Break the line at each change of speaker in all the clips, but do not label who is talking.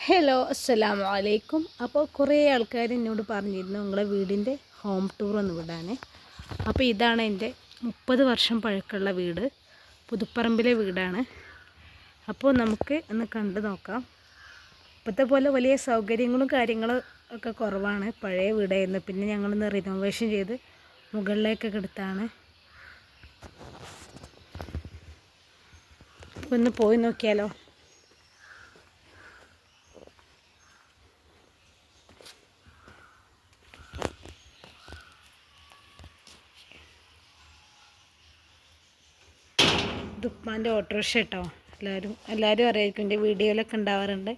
Hello അസ്സലാമു അലൈക്കും. അപ്പോൾ കുറേ ആൾക്കാർ എന്നോട് പറഞ്ഞിരുന്നു നിങ്ങളെ വീടിൻ്റെ ഹോം ടൂർ ഒന്ന് വിടാനേ. അപ്പോൾ ഇതാണ് എൻ്റെ 30 വർഷം പഴക്കമുള്ള വീട്, പുതുപ്പറമ്പിലെ വീടാണ്. അപ്പോൾ നമുക്ക് ഒന്ന് കണ്ടു നോക്കാം. ഇപ്പോഴത്തെ പോലെ വലിയ സൗകര്യങ്ങളും കാര്യങ്ങളും ഒക്കെ കുറവാണ്, പഴയ വീടായിരുന്നു. പിന്നെ ഞങ്ങളൊന്ന് റിനോവേഷൻ ചെയ്ത് മുകളിലേക്കൊക്കെ എടുത്താണ്. അപ്പോൾ ഒന്ന് പോയി നോക്കിയാലോ. ഉപ്പാൻ്റെ ഓട്ടോറിക്ഷ കേട്ടോ. എല്ലാവരും അറിയായിരിക്കും, എൻ്റെ വീഡിയോയിലൊക്കെ ഉണ്ടാവാറുണ്ട്.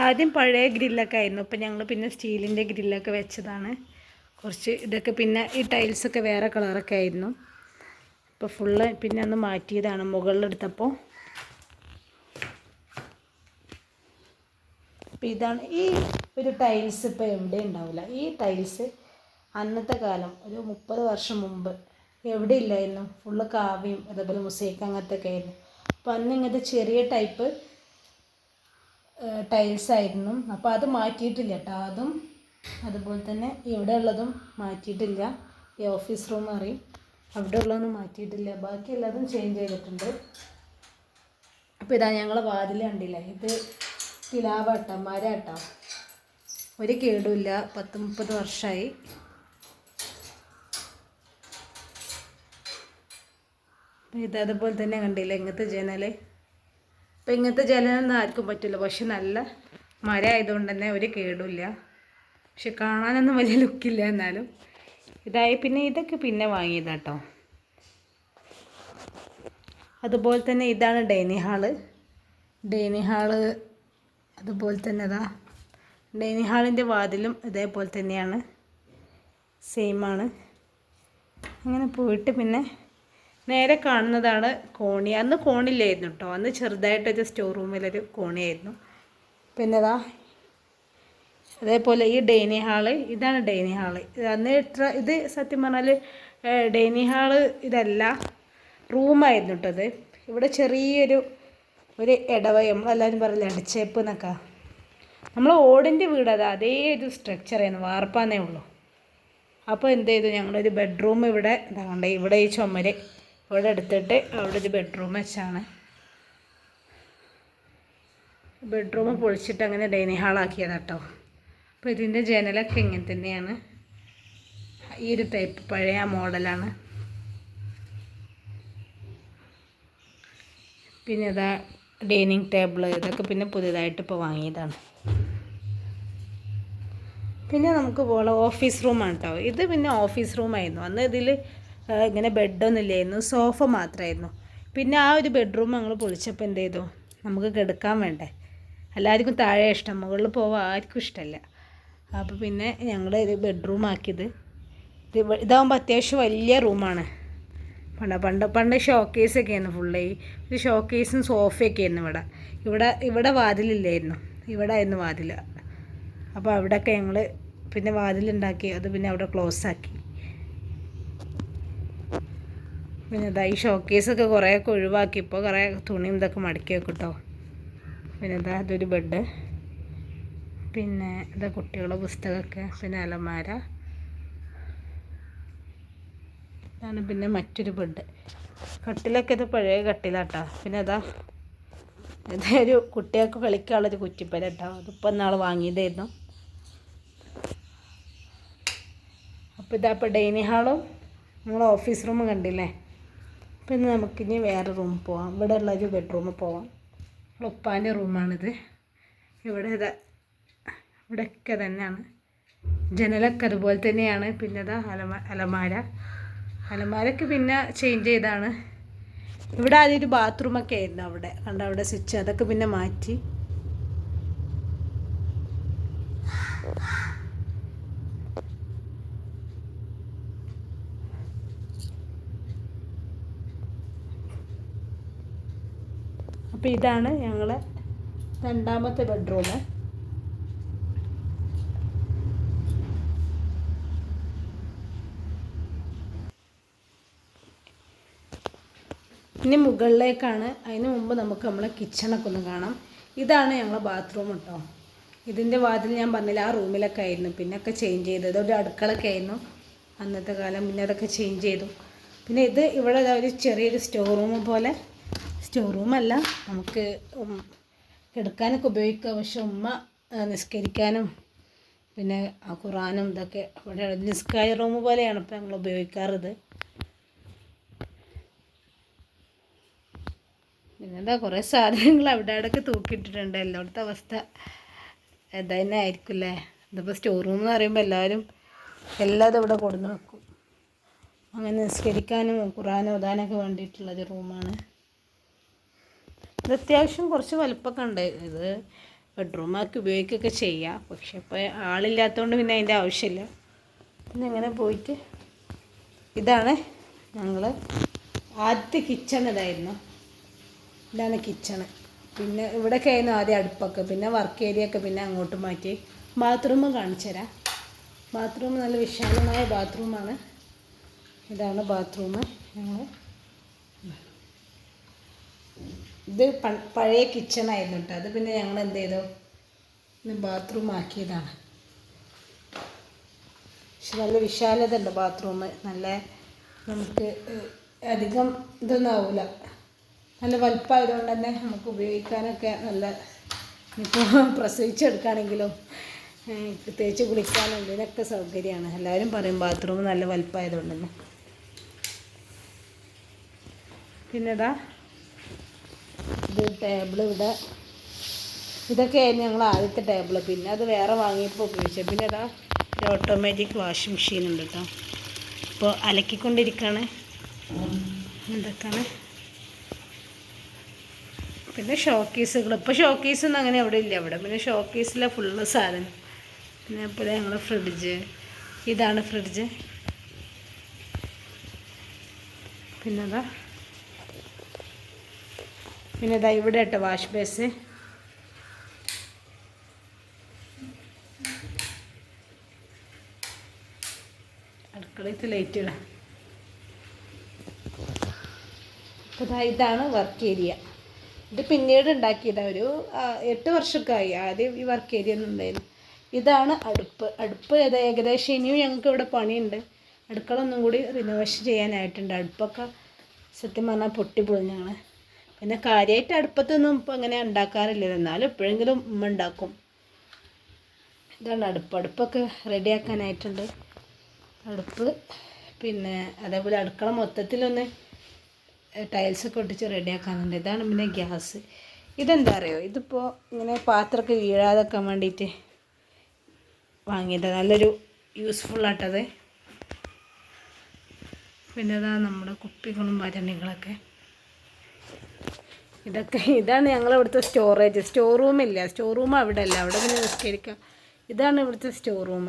ആദ്യം പഴയ ഗ്രില്ലൊക്കെ ആയിരുന്നു, ഇപ്പം ഞങ്ങൾ പിന്നെ സ്റ്റീലിൻ്റെ ഗ്രില്ലൊക്കെ വെച്ചതാണ്. കുറച്ച് ഇതൊക്കെ പിന്നെ ഈ ടൈൽസൊക്കെ വേറെ കളറൊക്കെ ആയിരുന്നു. ഇപ്പോൾ ഫുള്ള് പിന്നെ ഒന്ന് മാറ്റിയതാണ് മുകളിലെടുത്തപ്പോൾ. അപ്പോൾ ഇതാണ് ഈ ഒരു ടൈൽസ്, ഇപ്പോൾ എവിടെ ഉണ്ടാവില്ല. ഈ ടൈൽസ് അന്നത്തെ കാലം ഒരു 30 വർഷം മുമ്പ് എവിടെ ഇല്ലായിരുന്നു. ഫുള്ള് കാവ്യം അതേപോലെ മുസൈക്ക് അങ്ങനത്തെ ഒക്കെ ആയിരുന്നു. അപ്പോൾ അന്ന് ഇങ്ങനത്തെ ചെറിയ ടൈപ്പ് ടൈൽസ് ആയിരുന്നു. അപ്പോൾ അത് മാറ്റിയിട്ടില്ല കേട്ടോ. അതും അതുപോലെ തന്നെ ഇവിടെ ഉള്ളതും മാറ്റിയിട്ടില്ല. ഈ ഓഫീസ് റൂം അറിയും, അവിടെ ഉള്ളതൊന്നും മാറ്റിയിട്ടില്ല. ബാക്കി എല്ലാതും ചേഞ്ച് ചെയ്തിട്ടുണ്ട്. അപ്പോൾ ഇതാ ഞങ്ങളെ വാതിൽ കണ്ടില്ലേ, ഇത് പിലാവാട്ടോ, മരാട്ടോ, ഒരു കേടുമില്ല. 10-30 വർഷമായി. ഇത് അതുപോലെ തന്നെ കണ്ടില്ല ഇങ്ങനത്തെ ജനൽ. ഇപ്പം ഇങ്ങനത്തെ ജനലൊന്നും ആർക്കും പറ്റില്ല, പക്ഷെ നല്ല മരം ആയതുകൊണ്ട് തന്നെ ഒരു കേടുമില്ല. പക്ഷെ കാണാനൊന്നും വലിയ ലുക്കില്ല. എന്നാലും ഇതായി. പിന്നെ ഇതൊക്കെ പിന്നെ വാങ്ങിയതാട്ടോ. അതുപോലെ തന്നെ ഇതാണ് ഡൈനിങ് ഹാള്. അതുപോലെ തന്നെ അതാ ഡൈനിങ് ഹാളിൻ്റെ വാതിലും ഇതേപോലെ തന്നെയാണ്, സെയിമാണ്. അങ്ങനെ പോയിട്ട് പിന്നെ നേരെ കാണുന്നതാണ് കോണി. അന്ന് കോണില്ലായിരുന്നു കേട്ടോ, അന്ന് ചെറുതായിട്ടൊരു സ്റ്റോർ റൂമിലൊരു കോണിയായിരുന്നു. പിന്നെ അതാ അതേപോലെ ഈ ഡൈനിങ് ഹാള്, ഇതാണ് ഡൈനിങ് ഹാള്. അന്ന് ഇത് സത്യം പറഞ്ഞാൽ ഡൈനിങ് ഹാള് ഇതല്ല, റൂമായിരുന്നു കേട്ടോ. അത് ഇവിടെ ചെറിയൊരു ഇടവഴി, നമ്മളെല്ലാവരും പറയില്ല അടിച്ചേപ്പ് എന്നൊക്കെ. നമ്മൾ ഓടിൻ്റെ വീട് അതേ ഒരു സ്ട്രക്ചറായിരുന്നു, വാർപ്പാന്നേ ഉള്ളൂ. അപ്പോൾ എന്ത് ചെയ്തു, ഞങ്ങളൊരു ബെഡ്റൂം ഇവിടെ ഇതാകണ്ടേ, ഇവിടെ ഈ ചുമര് ഇവിടെ എടുത്തിട്ട് അവിടെ ഒരു ബെഡ്റൂം വെച്ചാണ്. ബെഡ്റൂം പൊളിച്ചിട്ട് അങ്ങനെ ഡൈനിങ് ഹാളാക്കിയതാണ് കേട്ടോ. അപ്പോൾ ഇതിൻ്റെ ജനലൊക്കെ ഇങ്ങനെ തന്നെയാണ്, ഈ ഒരു ടൈപ്പ് പഴയ മോഡലാണ്. പിന്നെ ഇതാ ഡൈനിങ് ടേബിള്, ഇതൊക്കെ പിന്നെ പുതിയതായിട്ട് ഇപ്പോൾ വാങ്ങിയതാണ്. പിന്നെ നമുക്ക് പോലെ ഓഫീസ് റൂമാണ് കേട്ടോ. ഇത് പിന്നെ ഓഫീസ് റൂമായിരുന്നു. അന്ന് ഇതിൽ ഇങ്ങനെ ബെഡൊന്നും ഇല്ലായിരുന്നു, സോഫ മാത്രമായിരുന്നു. പിന്നെ ആ ഒരു ബെഡ്റൂം ഞങ്ങൾ പൊളിച്ചപ്പോൾ എന്ത് ചെയ്തു, നമുക്ക് കിടക്കാൻ വേണ്ടേ, എല്ലാവർക്കും താഴെ ഇഷ്ടം, മുകളിൽ പോകാൻ ആർക്കും ഇഷ്ടമല്ല. അപ്പോൾ പിന്നെ ഞങ്ങൾ ഒരു ബെഡ്റൂം ആക്കിയത്. ഇതാകുമ്പോൾ അത്യാവശ്യം വലിയ റൂമാണ്. പണ്ട് ഷോക്കേസൊക്കെ ആയിരുന്നു ഫുള്ള്. ഒരു ഷോക്കേസും സോഫയൊക്കെ ആയിരുന്നു ഇവിടെ വാതിലില്ലായിരുന്നു, ഇവിടെ ആയിരുന്നു വാതിൽ. അപ്പോൾ അവിടെയൊക്കെ ഞങ്ങൾ പിന്നെ വാതിലുണ്ടാക്കി, അത് പിന്നെ അവിടെ ക്ലോസ് ആക്കി. പിന്നെ ഇതാ ഈ ഷോക്കേസൊക്കെ കുറേയൊക്കെ ഒഴിവാക്കി, ഇപ്പോൾ കുറേ തുണിയും ഇതൊക്കെ മടക്കി വെക്കും കേട്ടോ. പിന്നെ ഇതാ അതൊരു ബെഡ്. പിന്നെ ഇതാ കുട്ടികളുടെ പുസ്തകമൊക്കെ, പിന്നെ അലമാര. ഇതാണ് പിന്നെ മറ്റൊരു ബെഡ്. കട്ടിലൊക്കെ ഇത് പഴയ കട്ടിലാട്ടോ. പിന്നെ അതാ ഇതൊരു കുട്ടികൾക്ക് കളിക്കാനുള്ളൊരു കുറ്റിപ്പര കേട്ടോ. അതിപ്പോൾ നാൾ വാങ്ങിയതായിരുന്നു. അപ്പോൾ ഇതാ ഇപ്പോൾ ഡൈനിങ് ഹാളും നമ്മൾ ഓഫീസ് റൂമും കണ്ടില്ലേ. പിന്നെ നമുക്കിനി വേറെ റൂം പോവാം. ഇവിടെ ഉള്ളൊരു ബെഡ്റൂമിൽ പോവാം. ഉപ്പാൻ്റെ റൂമാണിത്. ഇവിടെയൊക്കെ തന്നെയാണ് ജനലൊക്കെ അതുപോലെ തന്നെയാണ്. പിന്നെ ഇതാ അലമാരൊക്കെ പിന്നെ ചേഞ്ച് ചെയ്താണ്. ഇവിടെ ആദ്യം ഒരു ബാത്റൂമൊക്കെ ആയിരുന്നു, അവിടെ സ്വിച്ച്, അതൊക്കെ പിന്നെ മാറ്റി. അപ്പോൾ ഇതാണ് ഞങ്ങളെ രണ്ടാമത്തെ ബെഡ്റൂം. ഇനി മുകളിലേക്കാണ്. അതിന് മുമ്പ് നമുക്ക് നമ്മളെ കിച്ചണൊക്കെ ഒന്ന് കാണാം. ഇതാണ് ഞങ്ങളെ ബാത്റൂം കേട്ടോ. ഇതിൻ്റെ വാതിൽ ഞാൻ പറഞ്ഞില്ല, ആ റൂമിലൊക്കെ ആയിരുന്നു. പിന്നെ ഒക്കെ ചേഞ്ച് ചെയ്തു. ഇതൊരു അടുക്കളൊക്കെ ആയിരുന്നു അന്നത്തെ കാലം. പിന്നെ അതൊക്കെ ചേഞ്ച് ചെയ്തു. പിന്നെ ഇത് ഇവിടെ ഒരു ചെറിയൊരു സ്റ്റോർ റൂം പോലെ, സ്റ്റോർ റൂമല്ല, നമുക്ക് കിടക്കാനൊക്കെ ഉപയോഗിക്കുക. പക്ഷെ ഉമ്മ നിസ്കരിക്കാനും പിന്നെ ഖുറാനും ഇതൊക്കെ ഇവിടെ നിസ്കാര റൂം പോലെയാണ് ഇപ്പോൾ ഞങ്ങൾ ഉപയോഗിക്കാറത്. പിന്നെന്താ കുറേ സാധനങ്ങൾ അവിടെ അവിടെയൊക്കെ തൂക്കിയിട്ടിട്ടുണ്ട്. എല്ലായിടത്തെ അവസ്ഥ ഇത് തന്നെ ആയിരിക്കില്ലേ. ഇതിപ്പോൾ സ്റ്റോർ റൂം എന്ന് പറയുമ്പോൾ എല്ലാവരും എല്ലാതും ഇവിടെ കൊടുന്ന് വെക്കും. അങ്ങനെ നിസ്കരിക്കാനും ഖുറാനും ഓതാനൊക്കെ വേണ്ടിയിട്ടുള്ളൊരു റൂമാണ് ഇത്. അത്യാവശ്യം കുറച്ച് വലുപ്പമൊക്കെ ഉണ്ട്. ഇത് ബെഡ്റൂമാക്കി ഉപയോഗിക്കുകയൊക്കെ ചെയ്യാം. പക്ഷെ ഇപ്പോൾ ആളില്ലാത്തതുകൊണ്ട് പിന്നെ അതിൻ്റെ ആവശ്യമില്ല. പിന്നെ ഇങ്ങനെ പോയിട്ട് ഇതാണ് ഞങ്ങൾ ആദ്യത്തെ കിച്ചൺ. ഇതാണ് കിച്ചണ്. പിന്നെ ഇവിടെയൊക്കെ ആയിരുന്നു ആദ്യം അടുപ്പൊക്കെ. പിന്നെ വർക്ക് ഏരിയ ഒക്കെ പിന്നെ അങ്ങോട്ട് മാറ്റി. ബാത്റൂം കാണിച്ചു തരാം. ബാത്റൂം നല്ല വിശാലമായ ബാത്റൂമാണ്. ഇതാണ് ബാത്റൂം. ഞങ്ങൾ ഇത് പഴയ കിച്ചണായിരുന്നു കേട്ടോ. അത് പിന്നെ ഞങ്ങൾ എന്ത് ചെയ്തു, ബാത്റൂം ആക്കിയതാണ്. പക്ഷെ നല്ല വിശാലത ഉണ്ട് ബാത്റൂം. നല്ല നമുക്ക് അധികം ഇതൊന്നും ആവില്ല. നല്ല വലുപ്പമായതുകൊണ്ട് തന്നെ നമുക്ക് ഉപയോഗിക്കാനൊക്കെ നല്ല, ഇപ്പോൾ പ്രസവിച്ചെടുക്കുകയാണെങ്കിലും തേച്ച് കുളിക്കാനും ഇതിനൊക്കെ സൗകര്യമാണ്. എല്ലാവരും പറയും ബാത്റൂം നല്ല വലുപ്പമായതുകൊണ്ട് തന്നെ. പിന്നെ ഇതാ ഇത് ടേബിൾ. ഇതൊക്കെയായിരുന്നു ഞങ്ങൾ ആദ്യത്തെ ടേബിൾ. പിന്നെ അത് വേറെ വാങ്ങിയപ്പോൾ ഉപയോഗിച്ചത്. പിന്നെ ഇതാ ഒരു ഓട്ടോമാറ്റിക് വാഷിംഗ് മെഷീൻ ഉണ്ട് കേട്ടോ. ഇപ്പോൾ അലക്കിക്കൊണ്ടിരിക്കുകയാണ്. ഇതൊക്കെയാണ്. പിന്നെ ഷോക്കേസുകൾ. ഇപ്പോൾ ഷോക്കേസൊന്നും അങ്ങനെ അവിടെ ഇല്ല. അവിടെ പിന്നെ ഷോക്കേസിലെ ഫുള്ള് സാധനം. പിന്നെ ഇപ്പോൾ ഞങ്ങൾ ഫ്രിഡ്ജ്. ഇതാണ് ഫ്രിഡ്ജ്. പിന്നെതാ ഇവിടെ കേട്ടോ വാഷ് ബേസ്. അടുക്കളയിൽ ലൈറ്റ് ഇടാം. അപ്പോൾ ഇതാണ് വർക്ക് ഏരിയ. ഇത് പിന്നീട് ഉണ്ടാക്കിയതാണ്. ഒരു 8 വർഷമൊക്കെ ആയി. ആദ്യം ഈ വർക്ക് ഏരിയ ഒന്നും ഉണ്ടായിരുന്നു. ഇതാണ് അടുപ്പ് ഏകദേശം ഇനിയും ഞങ്ങൾക്ക് ഇവിടെ പണിയുണ്ട്. അടുക്കള ഒന്നും കൂടി റിനോവേഷൻ ചെയ്യാനായിട്ടുണ്ട്. അടുപ്പൊക്കെ സത്യം പറഞ്ഞാൽ പൊട്ടിപ്പൊളിഞ്ഞാണ്. പിന്നെ കാര്യമായിട്ട് അടുപ്പത്തൊന്നും ഇപ്പോൾ അങ്ങനെ ഉണ്ടാക്കാറില്ല. എന്നാലും എപ്പോഴെങ്കിലും ഉമ്മ ഉണ്ടാക്കും. ഇതാണ് അടുപ്പൊക്കെ റെഡിയാക്കാനായിട്ടുണ്ട്. അടുപ്പ് പിന്നെ അതേപോലെ അടുക്കള മൊത്തത്തിലൊന്ന് ടൈൽസൊക്കെ ഒട്ടിച്ച് റെഡിയാക്കാനുണ്ട്. ഇതാണ് പിന്നെ ഗ്യാസ്. ഇതെന്താ അറിയോ, ഇതിപ്പോൾ ഇങ്ങനെ പാത്രമൊക്കെ വീഴാതെക്കാൻ വേണ്ടിയിട്ട് വാങ്ങിയത്. നല്ലൊരു യൂസ്ഫുള്ളായിട്ടത്. പിന്നെ അതാ നമ്മുടെ കുപ്പികളും ഭരണികളൊക്കെ. ഇതാണ് ഞങ്ങളിവിടുത്തെ സ്റ്റോറേജ്. സ്റ്റോർ റൂമില്ല. സ്റ്റോർ റൂം അവിടെ അല്ല. അവിടെ പിന്നെ നിസ്കരിക്കാം. ഇതാണ് ഇവിടുത്തെ സ്റ്റോർ റൂം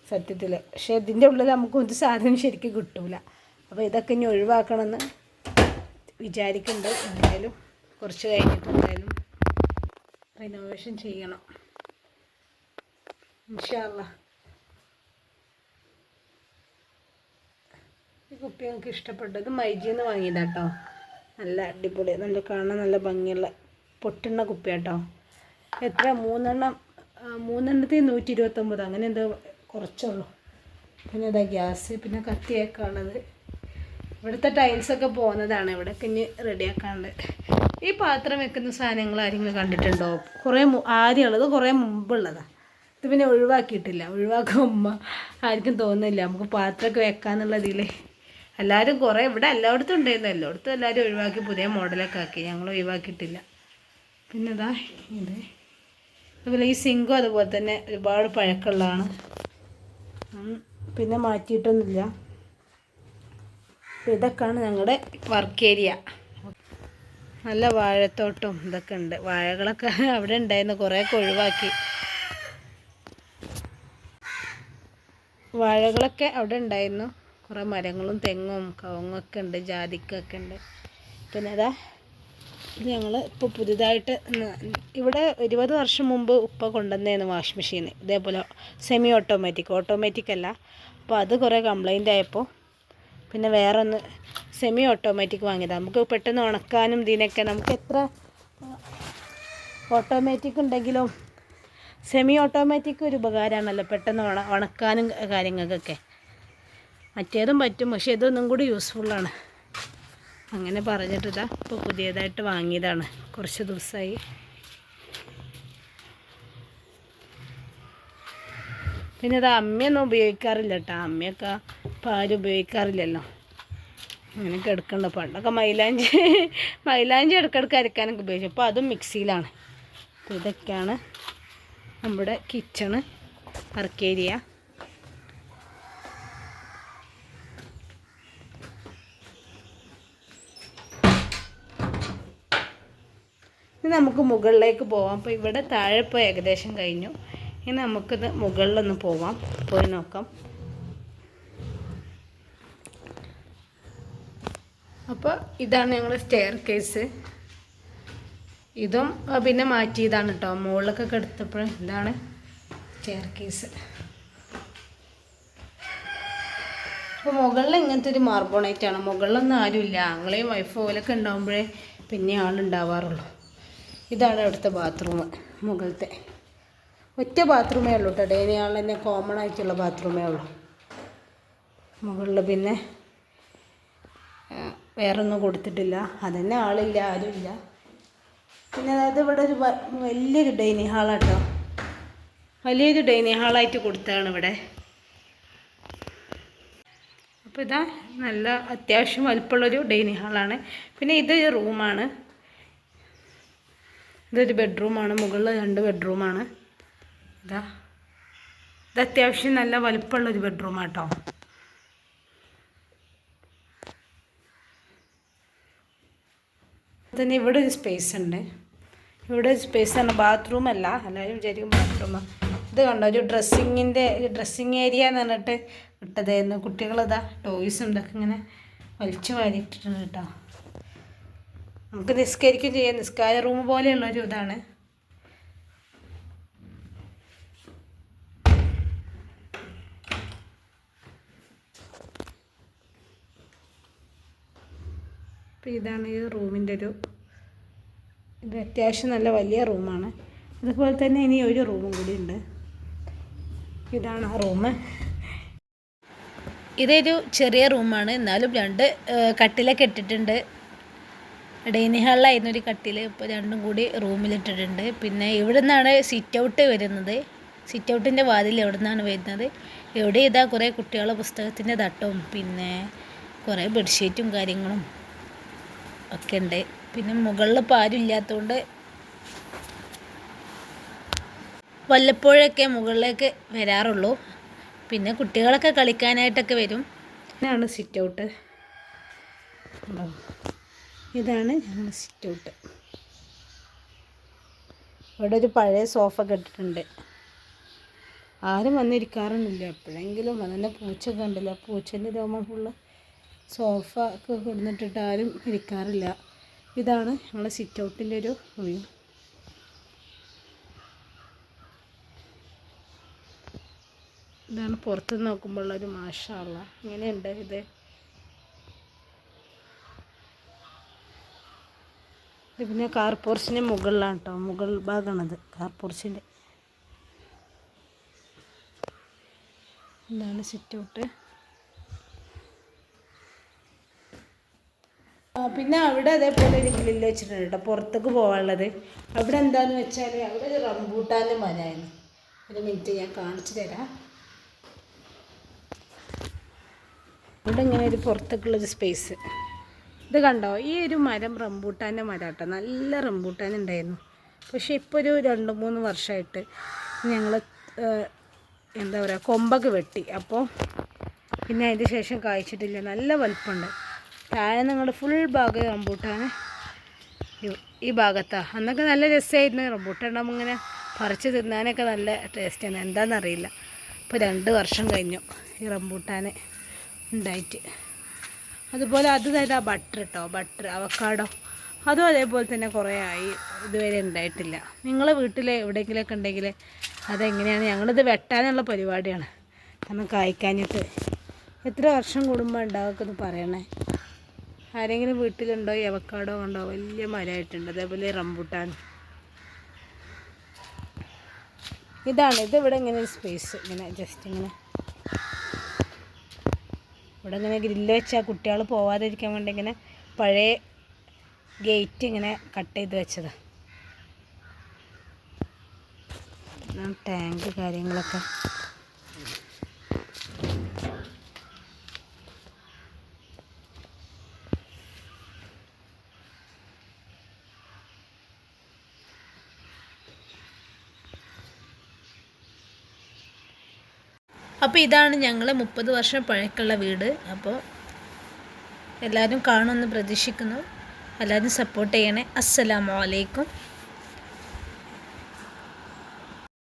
സത്യത്തിൽ. പക്ഷേ ഇതിൻ്റെ ഉള്ളിൽ നമുക്ക് ഒരു സാധനം ശരിക്കും കിട്ടൂല. അപ്പോൾ ഇതൊക്കെ ഇനി ഒഴിവാക്കണമെന്ന് വിചാരിക്കുന്നുണ്ട്. എന്തായാലും കുറച്ച് കഴിഞ്ഞിട്ട് എന്തായാലും റിനോവേഷൻ ചെയ്യണം ഇൻഷാ അല്ലാഹ്. ഈ കുപ്പി ഞങ്ങൾക്ക് ഇഷ്ടപ്പെട്ടത് മൈജിന്ന് വാങ്ങിയതാട്ടോ. നല്ല അടിപൊളി, നല്ല കാണാൻ നല്ല ഭംഗിയുള്ള പൊട്ടുന്ന കുപ്പിയാട്ടോ. എത്ര മൂന്നെണ്ണത്തിന് 129 അങ്ങനെ എന്തോ കുറച്ചുള്ളൂ. പിന്നെ ഇതാ ഗ്യാസ്. പിന്നെ കത്തിയേക്കാണത്. ഇവിടുത്തെ ടൈൽസൊക്കെ പോകുന്നതാണ്. ഇവിടെയൊക്കെ ഇനി റെഡിയാക്കാണ്ട്. ഈ പാത്രം വെക്കുന്ന സാധനങ്ങൾ ആരെങ്കിലും കണ്ടിട്ടുണ്ടോ? കുറേ ആദ്യമുള്ളത് കുറേ മുമ്പുള്ളതാണ്. ഇത് പിന്നെ ഒഴിവാക്കിയിട്ടില്ല. ഒഴിവാക്കുമ്പോൾ ആർക്കും തോന്നുന്നില്ല നമുക്ക് പാത്രമൊക്കെ വെക്കാന്നുള്ളതിൽ. എല്ലാവരും കുറേ ഇവിടെ എല്ലായിടത്തും ഉണ്ടായിരുന്നു. എല്ലായിടത്തും എല്ലാവരും ഒഴിവാക്കി പുതിയ മോഡലൊക്കെ ആക്കി. ഞങ്ങൾ ഒഴിവാക്കിയിട്ടില്ല. പിന്നെ ഇതാ അതുപോലെ ഈ സിങ്കും അതുപോലെ തന്നെ ഒരുപാട് പഴക്കമുള്ളതാണ്. പിന്നെ മാറ്റിയിട്ടൊന്നുമില്ല. ഇതൊക്കെയാണ് ഞങ്ങളുടെ വർക്ക് ഏരിയ. നല്ല വാഴത്തോട്ടം ഇതൊക്കെ ഉണ്ട്. വാഴകളൊക്കെ അവിടെ ഉണ്ടായിരുന്നു, കുറേയൊക്കെ ഒഴിവാക്കി. വാഴകളൊക്കെ അവിടെ ഉണ്ടായിരുന്നു. കുറേ മരങ്ങളും തെങ്ങും കവുങ്ങൊക്കെ ഉണ്ട്, ജാതിക്കൊക്കെ ഉണ്ട്. പിന്നെ അതാ ഇത് ഞങ്ങൾ ഇപ്പോൾ പുതുതായിട്ട് ഇവിടെ 20 വർഷം മുമ്പ് ഉപ്പ കൊണ്ടുവന്നതായിരുന്നു വാഷ് മെഷീൻ. ഇതേപോലെ സെമി ഓട്ടോമാറ്റിക് അല്ല. അപ്പോൾ അത് കുറേ കംപ്ലൈൻ്റ് ആയപ്പോൾ പിന്നെ വേറെ ഒന്ന് സെമി ഓട്ടോമാറ്റിക് വാങ്ങിയതാണ്. നമുക്ക് പെട്ടെന്ന് ഉണക്കാനും ഇതിനൊക്കെ നമുക്ക് എത്ര ഓട്ടോമാറ്റിക് ഉണ്ടെങ്കിലും സെമി ഓട്ടോമാറ്റിക് ഒരു ഉപകാരമാണല്ലോ പെട്ടെന്ന് ഉണക്കാനും കാര്യങ്ങൾക്കൊക്കെ. മറ്റേതും പറ്റും, പക്ഷേ ഇതൊന്നും കൂടി യൂസ്ഫുള്ളാണ്. അങ്ങനെ പറഞ്ഞിട്ടിതാ ഇപ്പോൾ പുതിയതായിട്ട് വാങ്ങിയതാണ്, കുറച്ച് ദിവസമായി. പിന്നെ ഇത് അമ്മയൊന്നും ഉപയോഗിക്കാറില്ല കേട്ടോ. അമ്മയൊക്കെ പാല് ഉപയോഗിക്കാറില്ലല്ലോ. അങ്ങനെയൊക്കെ എടുക്കണ്ട. പണ്ടൊക്കെ മൈലാഞ്ചി ഇടയ്ക്കിടയ്ക്ക് അരക്കാനൊക്കെ ഉപയോഗിച്ചു. അപ്പോൾ അതും മിക്സിയിലാണ്. അപ്പോൾ ഇതൊക്കെയാണ് നമ്മുടെ കിച്ചണ് വർക്ക് ഏരിയ. ഇനി നമുക്ക് മുകളിലേക്ക് പോവാം. അപ്പോൾ ഇവിടെ താഴെ ഇപ്പോൾ ഏകദേശം കഴിഞ്ഞു. ഇനി നമുക്കിത് മുകളിലൊന്ന് പോവാം, പോയി നോക്കാം. അപ്പോൾ ഇതാണ് ഞങ്ങളുടെ സ്റ്റെയർ കേസ്. ഇതും പിന്നെ മാറ്റിയതാണ് കേട്ടോ, മുകളിലൊക്കെ എടുത്തപ്പോൾ. ഇതാണ് സ്റ്റെയർ കേസ്. അപ്പോൾ മുകളിൽ ഇങ്ങനത്തെ ഒരു മാർബോണൈറ്റാണ്. മുകളിലൊന്നും ആരുമില്ല, ആങ്ങളെയും വൈഫ് പോലൊക്കെ ഉണ്ടാകുമ്പോഴേ പിന്നെ ആളുണ്ടാവാറുള്ളൂ. ഇതാണ് അവിടുത്തെ ബാത്റൂം, മുകളിലത്തെ ഒറ്റ ബാത്റൂമേ ഉള്ളൂ കേട്ടോ. ഡൈനിങ് ഹാളിൽ തന്നെ കോമൺ ആയിട്ടുള്ള ബാത്റൂമേ ഉള്ളൂ. മുകളിൽ പിന്നെ വേറൊന്നും കൊടുത്തിട്ടില്ല, അതന്നെ ആളില്ല, ആരുമില്ല. പിന്നെ അതായത് ഇവിടെ ഒരു വലിയൊരു ഡൈനിങ് ഹാളാട്ടോ, വലിയൊരു ഡൈനിങ് ഹാളായിട്ട് കൊടുത്തതാണ് ഇവിടെ. അപ്പോൾ ഇതാ നല്ല അത്യാവശ്യം വലിപ്പമുള്ളൊരു ഡൈനിങ് ഹാളാണ്. പിന്നെ ഇതൊരു റൂമാണ്, ഇതൊരു ബെഡ്റൂമാണ്. മുകളിൽ 2 ബെഡ്റൂമാണ്. ഇത് അത്യാവശ്യം നല്ല വലിപ്പമുള്ളൊരു ബെഡ്റൂമാട്ടോ. തന്നെ ഇവിടെ ഒരു സ്പേസ് ഉണ്ട്. ഇവിടെ ഒരു സ്പേസ് ആണ്, ബാത്റൂമല്ല, എല്ലാവരും വിചാരിക്കും ബാത്റൂമാണ്. ഇത് കണ്ടോ, ഒരു ഡ്രസ്സിങ് ഏരിയ എന്ന് പറഞ്ഞിട്ട് ഇട്ടതായിരുന്നു. കുട്ടികളിതാ ടോയ്സും ഇതൊക്കെ ഇങ്ങനെ വലിച്ചു വാരിയിട്ടിട്ടുണ്ട് കേട്ടോ. നമുക്ക് നിസ്കരിക്കുകയും ചെയ്യാം, നിസ്കാര റൂം പോലെയുള്ളൊരു ഇതാണ്. അപ്പോൾ ഇതാണ് ഈ റൂമിൻ്റെ ഇത് അത്യാവശ്യം നല്ല വലിയ റൂമാണ്. അതുപോലെ തന്നെ ഇനി ഒരു റൂമും കൂടി ഉണ്ട്. ഇതാണ് ആ റൂം. ഇതൊരു ചെറിയ റൂമാണ്, എന്നാലും 2 കട്ടിലൊക്കെ ഇട്ടിട്ടുണ്ട്. ഡൈനിങ് ഹാളിലായിരുന്നു ഒരു കട്ടിൽ, ഇപ്പോൾ 2ഉം കൂടി റൂമിലിട്ടിട്ടുണ്ട്. പിന്നെ ഇവിടെ നിന്നാണ് സിറ്റ് ഔട്ട് വരുന്നത്. സിറ്റ് ഔട്ടിൻ്റെ വാതിൽ എവിടെ നിന്നാണ് വരുന്നത്. എവിടെ ഇതാ കുറേ കുട്ടികളുടെ പുസ്തകത്തിൻ്റെ തട്ടവും പിന്നെ കുറേ ബെഡ്ഷീറ്റും കാര്യങ്ങളും ഒക്കെ ഉണ്ട്. പിന്നെ മുകളിൽ ഇപ്പോൾ ആരും ഇല്ലാത്തതുകൊണ്ട് വല്ലപ്പോഴൊക്കെ മുകളിലേക്ക് വരാറുള്ളൂ. പിന്നെ കുട്ടികളൊക്കെ കളിക്കാനായിട്ടൊക്കെ വരും. ഇതാണ് സിറ്റ് ഔട്ട്. ഇതാണ് ഞങ്ങളുടെ സിറ്റ് ഔട്ട്. ഇവിടെ ഒരു പഴയ സോഫ കെട്ടിട്ടുണ്ട്. ആരും വന്നിരിക്കാറൊന്നുമില്ല, എപ്പോഴെങ്കിലും അതന്നെ പൂച്ചയൊക്കെ ഉണ്ടല്ലോ, പൂച്ചേൻ്റെ രോമം ഫുള്ള് സോഫ ഒക്കെ കൊടുത്തിട്ടിട്ട് ആരും ഇരിക്കാറില്ല. ഇതാണ് ഞങ്ങളുടെ സിറ്റ് ഔട്ടിൻ്റെ ഒരു വ്യൂ. ഇതാണ് പുറത്ത് നോക്കുമ്പോഴുള്ളൊരു മാഷാ അല്ലാഹ്. ഇങ്ങനെയുണ്ട് ഇത്. പിന്നെ കാർ പോർച്ചിൻ്റെ മുകളിലാണ് കേട്ടോ, മുകൾ ഭാഗമാണത് കാർ പോർച്ചിൻ്റെ. ഇതാണ് സിറ്റ് ഔട്ട്. പിന്നെ അവിടെ അതേപോലെ ഒരു ഗ്രില്ല് വെച്ചിട്ടുണ്ട് കേട്ടോ, പുറത്തേക്ക് പോകാനുള്ളത്. അവിടെ എന്താണെന്ന് വെച്ചാൽ അവിടെ ഒരു റംബൂട്ടാൻ്റെ മരമായിരുന്നു. ഒരു മിനിറ്റ് ഞാൻ കാണിച്ചു തരാം. ഇവിടെ ഇങ്ങനെ ഒരു പുറത്തേക്കുള്ളൊരു സ്പേസ്. ഇത് കണ്ടോ, ഈ ഒരു മരം റംബൂട്ടാൻ്റെ മരം കേട്ടോ, നല്ല റംബൂട്ടാൻ ഉണ്ടായിരുന്നു. പക്ഷേ ഇപ്പോൾ ഒരു 2-3 വർഷമായിട്ട് ഞങ്ങൾ എന്താ പറയുക, കൊമ്പൊക്കെ വെട്ടി. അപ്പോൾ പിന്നെ അതിന് ശേഷം കായ്ച്ചിട്ടില്ല. നല്ല വലിപ്പമുണ്ട്. താഴെ നിങ്ങളുടെ ഫുൾ ഭാഗം റംബൂട്ടാൻ ഈ ഭാഗത്താണ്. അന്നൊക്കെ നല്ല രസമായിരുന്നു. റംബൂട്ടാൻ ഉണ്ടാകുമ്പോൾ ഇങ്ങനെ പറിച്ച് തിന്നാനൊക്കെ നല്ല ടേസ്റ്റാണ്. എന്താണെന്നറിയില്ല. ഇപ്പോൾ 2 വർഷം കഴിഞ്ഞു ഈ റംബൂട്ടാൻ ഉണ്ടായിട്ട്. അതുപോലെ അത് തരാ ബട്ടർ കേട്ടോ, ബട്ടർ അവക്കാഡോ, അതും അതേപോലെ തന്നെ കുറേ ആയി, ഇതുവരെ ഉണ്ടായിട്ടില്ല. നിങ്ങളെ വീട്ടിൽ എവിടെയെങ്കിലുമൊക്കെ ഉണ്ടെങ്കിൽ അതെങ്ങനെയാണ്? ഞങ്ങളിത് വെട്ടാനുള്ള പരിപാടിയാണ്, കാരണം കായ്ക്കാനിട്ട്. എത്ര വർഷം കൂടുമ്പോൾ ഉണ്ടാകുമെന്ന് പറയണേ. ആരെങ്കിലും വീട്ടിലുണ്ടോ? അവക്കാടോ ഉണ്ടോ? വലിയ മരമായിട്ടുണ്ട്. അതേപോലെ റംബൂട്ടാൻ. ഇതിവിടെ ഇങ്ങനെ ഒരു സ്പേസ്, ഇങ്ങനെ ജസ്റ്റ് ഇങ്ങനെ ഇവിടെ ഇങ്ങനെ ഗ്രില്ല് വെച്ചാൽ കുട്ടികൾ പോവാതിരിക്കാൻ വേണ്ടി ഇങ്ങനെ പഴയ ഗേറ്റ് ഇങ്ങനെ കട്ട് ചെയ്ത് വെച്ചതാണ്. ടാങ്ക് കാര്യങ്ങളൊക്കെ. അപ്പോൾ ഇതാണ് ഞങ്ങളെ 30 വർഷം പഴക്കമുള്ള വീട്. അപ്പോൾ എല്ലാവരും കാണുമെന്ന് പ്രതീക്ഷിക്കുന്നു. എല്ലാവരും സപ്പോർട്ട് ചെയ്യണേ. അസ്സലാമു അലൈക്കും.